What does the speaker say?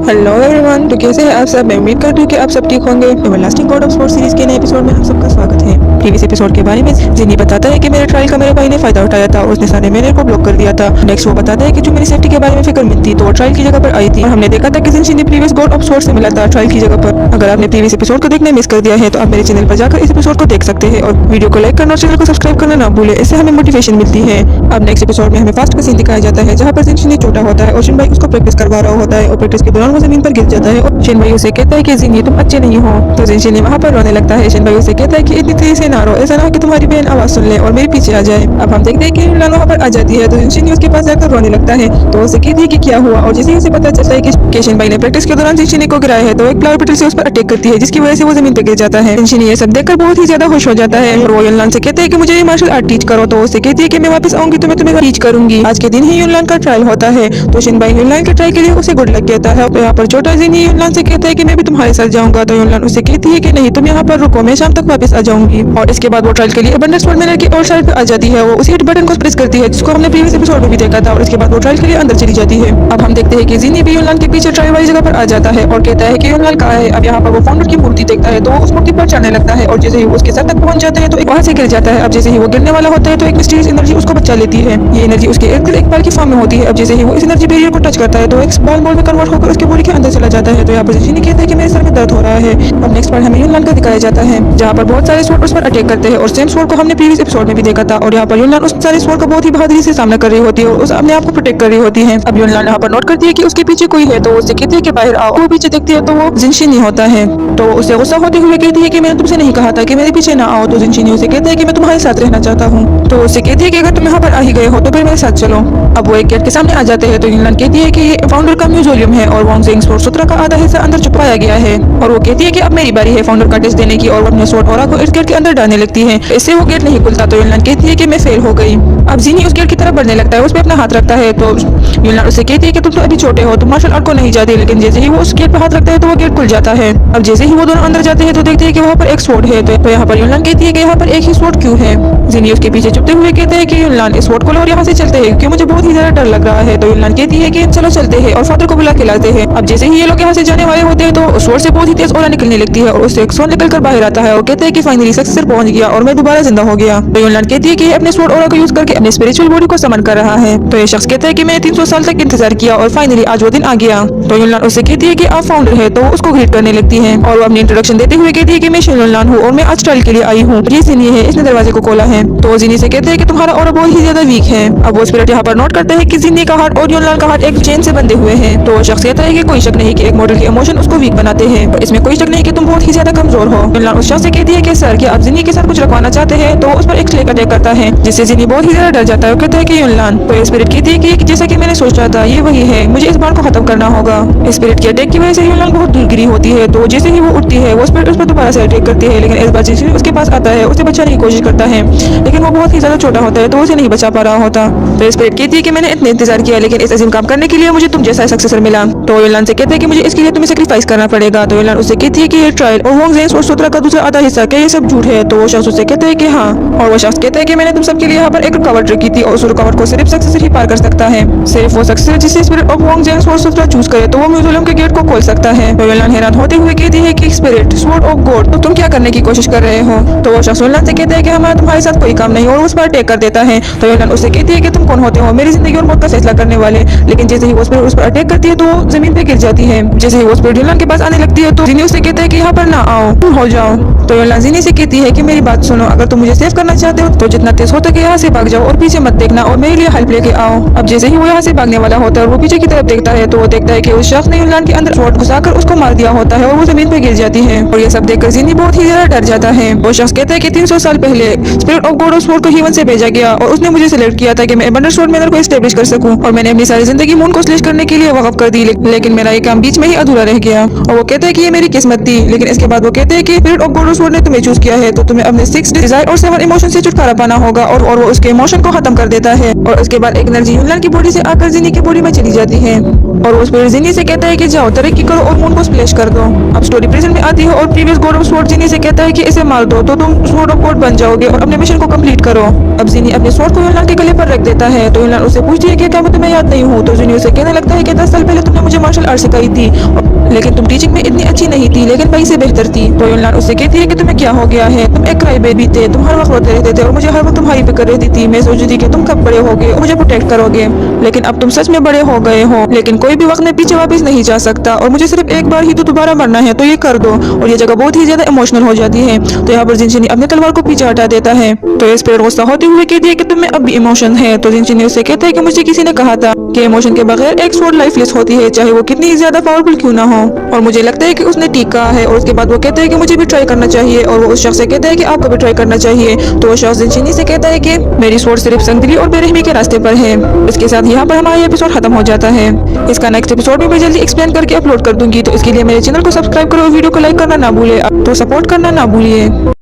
Hello everyone, तो कैसे हैं आप सब। मैं उम्मीद करती हूँ कि आप सब ठीक होंगे। Everlasting God of sports series के नए एपिसोड में आप सबका स्वागत है। प्रीवियस एपिसोड के बारे में जिनी बताता है कि मेरे ट्रायल का मेरे भाई ने फायदा उठाया था और उसने सारे मेरे को ब्लॉक कर दिया था। नेक्स्ट वो बताता है कि जो मेरी सेफ्टी के बारे में फिक्र मिलती थी तो वो ट्रायल की जगह पर आई थी और हमने देखा था कि जिनशी ने प्रीवियस गॉड ऑफ स्पोर्ट्स से मिला था ट्रायल की जगह पर। अगर आपने प्रीवियस एपिसोड को देखने मिस कर दिया है तो आप मेरे चैनल पर जाकर इस एपिसोड को देख सकते हैं और वीडियो को लाइक करना और चैनल को सब्सक्राइब करना ना भूले, इससे हमें मोटिवेशन मिलती है। अब नेक्स्ट एपिसोड में हमें फास्ट का सीन दिखाया जाता है जहाँ पर जिनशी छोटा होता है और शिन भाई उसको प्रैक्टिस करवा रहा होता है और प्रैक्टिस के दौरान वो जमीन पर गिर जाता है और शिन भाई उसे कहता है कि जिन तुम अच्छे नहीं हो। तो जिनशी वहाँ पर रोने लगता है। शिन भाई उसे कहता है कि इतनी तेजी से ना रो, ऐसा ना कि तुम्हारी बहन आवाज सुन ले और मेरे पीछे आ जाए। अब हम देखते हैं कि युनलान वहाँ पर आ जाती है तो जिनशी उसके पास जाकर रोने लगता है तो उसे कहती है कि क्या हुआ और जैसे ही उसे पता चलता है कि शिन भाई ने प्रैक्टिस के दौरान जिनशी को गिराया है तो एक फ्लावर पेटल से उस पर अटैक करती है जिसकी वजह से वो जमीन पर गिर जाता है। जिनशी ये सब देखकर बहुत ही ज्यादा खुश हो जाता है और वो युनलान से कहता है कि मुझे ये मार्शल आर्ट टीच करो। तो उसे कहती है कि मैं वापस आऊंगी तो मैं तुम्हें टीच करूंगी। आज के दिन ही युनलान का ट्रायल होता है तो शिन भाई युनलान के ट्रायल के लिए उसे गुड लक कहता है। तो यहाँ पर छोटा जिन युनलान से कहता है कि मैं भी तुम्हारे साथ जाऊंगा। तो युनलान उसे कहती है कि नहीं, तुम यहाँ पर रुको, मैं शाम तक वापस आ जाऊंगी। और इसके बाद वो ट्रायल के लिए अबंडेंस वर्ल्ड मैनर की और साइड पे आ जाती है। वो उसी बटन को प्रेस करती है जिसको हमने प्रीवियस एपिसोड में भी देखा था और इसके बाद वो ट्रायल के लिए अंदर चली जाती है। अब हम देखते हैं कि जिनी भी युनलान के पीछे ट्रायल वाली जगह पर आ जाता है और कहता है कि युनलान कहाँ है। अब यहाँ पर वो फाउंडर की मूर्ति देखता है तो वो उस मूर्ति पर चढ़ने लगता है और जैसे ही वो उसके सर तक पहुंच जाता है तो वहाँ से गिर जाता है। अब जैसे ही वो गिरने वाला होता है तो एक मिस्टीरियस एनर्जी उसको बचा लेती है। ये एनर्जी उसके इर्द गिर्द एक बाल की फॉर्म में होती है। अब जैसे ही वो इस एनर्जी बैरियर को टच करता है तो एक बॉल में कन्वर्ट होकर उसके बॉडी के अंदर चला जाता है। तो यहाँ पर जिनी कहता है कि मेरे सर में दर्द हो रहा है। अब नेक्स्ट पार्ट हमें युनलान का दिखाया जाता है जहाँ पर बहुत सारे स्वॉर्ड उस पर अटैक करते हैं और सेम स्वॉर्ड को हमने प्रीवियस एपिसोड में भी देखा था और यहाँ पर युनलान उस सारे स्वॉर्ड का बहुत ही बहादुरी से सामना कर रही होती है और उस अपने आप को प्रोटेक्ट कर रही होती है। अब युनलान यहाँ पर नोट करती है कि उसके पीछे कोई है तो वो उसे कहती है कि बाहर आओ। वो पीछे देखती है तो वो जिनशी नहीं होता है तो उसे गुस्सा होते हुए कहती है कि मैंने तुमसे नहीं कहा था कि मेरे पीछे ना आओ। तो जिनशी उसे कहता है कि मैं तुम्हारे साथ रहना चाहता हूँ। तो उसे कहती है कि अगर तुम यहाँ पर आ ही गए हो तो फिर मेरे साथ चलो। अब वो एक गेट के सामने आ जाते हैं तो युनलान कहती है कि ये फाउंडर का म्यूजियम है और वॉन्गजिंग स्वॉर्ड सूत्र का आधा हिस्सा अंदर छुपाया गया है। और वो कहती है कि अब मेरी बारी है फाउंडर का टेस्ट देने की और वो अपने स्वॉर्ड ऑरा को इस गेट के अंदर डालने लगती है। इससे वो गेट नहीं खुलता तो युनलान कहती है कि मैं फेल हो गई। अब जिनी उस गेट की तरफ बढ़ने लगता है, उस पर अपना हाथ रखता है तो युनलान उसे कहती है कि तुम तो अभी छोटे हो, तुम मार्शल आर्ट को नहीं जाते। लेकिन जैसे ही वो उस गेट पर हाथ रखता है तो वो गेट खुल जाता है। अब जैसे ही वो दोनों अंदर जाते हैं तो देखते हैं कि वहाँ पर एक स्वॉर्ड है। तो यहाँ पर युनलान कहती है कि यहाँ पर एक ही स्वॉर्ड क्यों है। जिनी उसके पीछे चुपते हुए कहते हैं कि युनलान इस स्वॉर्ड को लो और यहाँ से चलते हैं क्योंकि मुझे बहुत ही ज्यादा डर लग रहा है। तो युनलान कहती है कि चलो चलते हैं और फादर को बुला के लाते हैं। अब जैसे ही ये लोग यहाँ से जाने वाले होते हैं तो स्वॉर्ड से बहुत ही तेज ऑरा निकलने लगती है और उससे एक स्वॉर्ड निकलकर बाहर आता है और कहते हैं कि फाइनली सक्सेस पहुंच गया और मैं दोबारा जिंदा हो गया। तो युनलान कहती है कि अपने स्वॉर्ड ऑरा को यूज करके अपने स्पिरिचुअल बॉडी को समन कर रहा है। तो ये शख्स कहता है कि मैंने 300 साल तक इंतजार किया और फाइनली आज वो दिन आ गया। तो युनलान उससे कहती है कि आप फाउंडर है तो उसको ग्रीट करने लगती है और वो अपनी इंट्रोडक्शन देते हुए कहती है कि मैं युनलान हूँ और मैं आज ट्रायल के लिए आई हूँ। ये जिनी है, इसने दरवाजे को खोला है। तो जिनी से कहते हैं कि तुम्हारा ऑरा बहुत ही ज्यादा वीक है। अब वो स्पिरिट यहाँ पर नोट करते हैं कि जिनी का हार्ट और युनलान का हार्ट एक चेन से बंधे हुए हैं। तो शख्स कहता है कि कोई शक नहीं कि एक मॉडल के इमोशन उसको वीक बनाते हैं और इसमें कोई शक नहीं कि तुम बहुत ही ज्यादा कमजोर हो। युनलान उस शख्स से कहती है कि सर क्या आप जिनी के साथ कुछ रखवाना चाहते हैं। तो उस पर एक स्लेक अटैक करता है जिससे जिनी बहुत ही ज्यादा डर जाता है। कहता है कि युनलान, तो स्पिरिट कहती है कि जैसा कि मैंने सोचा था ये वही है, मुझे इस बार को खत्म करना होगा। स्पिरिट के अटैक की वजह से युनलान बहुत दूर गिरी होती है तो जैसे ही वो उठती है वो स्पिरिट उस पर दोबारा से अटैक करती है। लेकिन इस बार जिनी उसके पास आता है उसे बचाने की कोशिश करता है लेकिन वो बहुत ही ज्यादा छोटा होता है तो उसे नहीं बचा पा रहा होता। तो स्पिरिट कहती है कि मैंने इतना इंतजार किया लेकिन इस अजीम काम करने के लिए मुझे तुम जैसा सक्सेसर मिला। तो युनलान से कहते हैं कि मुझे इसके लिए तुम्हें सेक्रीफाइस करना पड़ेगा। तो युनलान उससे कहती है कि ये ट्रायल और वॉन्गजिंग स्वॉर्ड सूत्र का दूसरा आधा हिस्सा क्या ये सब झूठ है। तो वो शख्स उससे कहता है कि हाँ और वो शख्स कहता है कि मैंने तुम सबके लिए यहाँ पर एक रुकावट रखी थी और उस रुकावट को सिर्फ सक्सेसर ही पार कर सकता है। सिर्फ वो सक्सेसर जिसे स्पिरिट ऑफ वॉन्गजिंग स्वॉर्ड सूत्र चूज करे तो वो म्यूजियम के गेट को खोल सकता है। तो युनलान हैरान होते हुए कहती है कि स्पिरिट स्वॉर्ड ऑफ गॉड तो तुम क्या करने की कोशिश कर रहे हो। तो वो शख्स युनलान से कहता है कि हमारा तुम्हारे साथ कोई काम नहीं और उस पर अटैक कर देता है। तो युनलान उससे कहती है कि तुम कौन होते हो मेरी जिंदगी और मौत का फैसला करने वाले। लेकिन जैसे ही वो स्पिरिट उस पर अटैक करती है तो वो जमीन पे गिर जाती है। जैसे ही वो स्पिरिट युनलान के पास आने लगती है तो जिनी उससे कहता है कि यहाँ पर ना आओ, तुम हो जाओ। तो युनलान जिनी से कहती है कि मेरी बात सुनो, अगर तुम मुझे सेव करना चाहते हो तो जितना तेज हो सके यहाँ से भाग जाओ और पीछे मत देखना और मेरे लिए हेल्प लेके आओ। अब जैसे ही वो यहाँ से भागने वाला होता है और वो पीछे की तरफ देखता है तो वो देखता है कि उस शख्स ने युनलान के अंदर स्वॉर्ड घुसाकर उसको मार दिया होता है और वो जमीन पे गिर जाती है। और ये सब देखकर जिनी बहुत ही ज्यादा डर जाता है। वो शख्स कहता है कि 300 साल पहले spirit of God of sword को ह्यूमन से भेजा गया और उसने मुझे सिलेक्ट किया था कि मैं अबंडेंस वर्ल्ड मैनर को एस्टेब्लिश कर सकूं और मैंने अपनी सारी जिंदगी मून को स्लैश करने के लिए वक्फ कर दी लेकिन मेरा ये काम बीच में ही अधूरा रह गया। और वो कहते हैं कि ये मेरी किस्मत थी। लेकिन इसके बाद वो कहते हैं कि spirit of God of sword ने तुम्हें चूज किया है तो तुम्हें अपने 6 डिजायर और 7 इमोशन से छुटकारा पाना होगा और वो उसके इमोशन को खत्म कर देता है और उसके बाद एक एनर्जी यूनलान की बॉडी से आकर जिनी की बॉडी में चली जाती है और उस पर जिनी से कहता है कि जाओ तरक्की करो और मून को स्प्लैश कर दो। अब स्टोरी प्रेजेंट में आती है और प्रीवियस गॉड ऑफ स्वॉर्ड जिनी से कहता है कि इसे मार दो तो तुम स्वॉर्ड ऑफ गॉड बन जाओगे और अपने मिशन को कंप्लीट करो। अब जिनी अपने स्वॉर्ड को यूनलान के गले पर रख देता है तो यूनलान उससे पूछती है कि क्या मैं तुम्हें याद नहीं हूँ तो जिनी उसे कहने लगता है कि 10 साल पहले तुमने मुझे मार्शल आर्ट सिखाई थी लेकिन तुम टीचिंग में इतनी अच्छी नहीं थी लेकिन भाई से बेहतर थी। तो यूनलान उससे कहती है कि तुम्हें क्या हो गया है, तुम एक क्राई बेबी थे, तुम हर वक्त रोते रहते थे और मुझे हर वक्त तुम्हारी फिक्र रहती थी। मैं सोचती थी कि तुम कब बड़े होगे और मुझे प्रोटेक्ट करोगे लेकिन अब तुम सच में बड़े हो गए हो लेकिन कोई भी वक्त में पीछे वापस नहीं जा सकता और मुझे सिर्फ एक बार ही तो दोबारा मरना है तो ये कर दो। और ये जगह बहुत ही ज्यादा इमोशनल हो जाती है तो यहाँ पर जिनशिनी अपने तलवार को पीछे हटा देता है तो इस पर गुस्सा होते हुए कहती है कि तुम्हें अब भी इमोशन है तो जिनशिनी उससे कहता है कि मुझे किसी ने कहा था कि इमोशन के बगैर एक स्वॉर्ड लाइफलेस होती है चाहे वो कितनी ज्यादा पावरफुल क्यों ना हो और मुझे लगता है कि उसने ठीक कहा है। और उसके बाद वो कहता है कि मुझे भी ट्राई करना चाहिए और वो उस शख्स से कहता है कि आपको भी ट्राई करना चाहिए तो वो शख्स जिनशिनी से कहता है कि मेरी स्वॉर्ड सिर्फ संगदिली और बेरहमी के रास्ते पर है। इसके साथ यहाँ पर हमारा एपिसोड खत्म हो जाता है। इसका नेक्स्ट एपिसोड भी मैं जल्दी एक्सप्लेन करके अपलोड कर दूंगी तो इसके लिए मेरे चैनल को सब्सक्राइब करो और वीडियो को लाइक करना ना भूले तो सपोर्ट करना ना भूलिए।